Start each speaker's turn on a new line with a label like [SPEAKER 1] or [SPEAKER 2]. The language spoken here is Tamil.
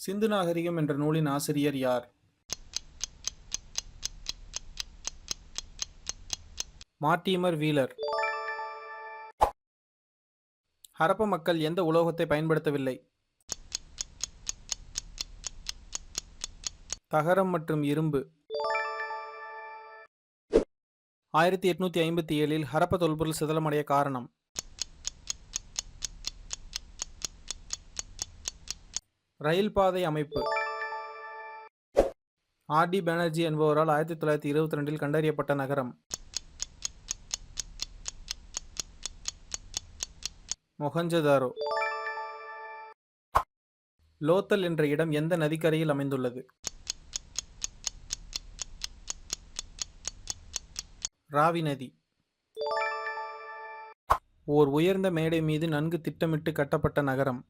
[SPEAKER 1] சிந்து நாகரிகம் என்ற நூலின் ஆசிரியர் யார்? மார்ட்டிமர் வீலர். ஹரப்ப மக்கள் எந்த உலோகத்தை பயன்படுத்தவில்லை? தகரம் மற்றும் இரும்பு. 1857இல் ஹரப்ப தொல்பொருள் சிதலமடைய காரணம்? ரயில் பாதை அமைப்பு. ஆர்.டி. பானர்ஜி என்பவரால் 1922இல் கண்டறியப்பட்ட நகரம்? மொஹஞ்சதாரோ. லோத்தல் என்ற இடம் எந்த நதிக்கரையில் அமைந்துள்ளது? ராவி நதி. ஓர் உயர்ந்த மேடை மீது நன்கு திட்டமிட்டு கட்டப்பட்ட நகரம்?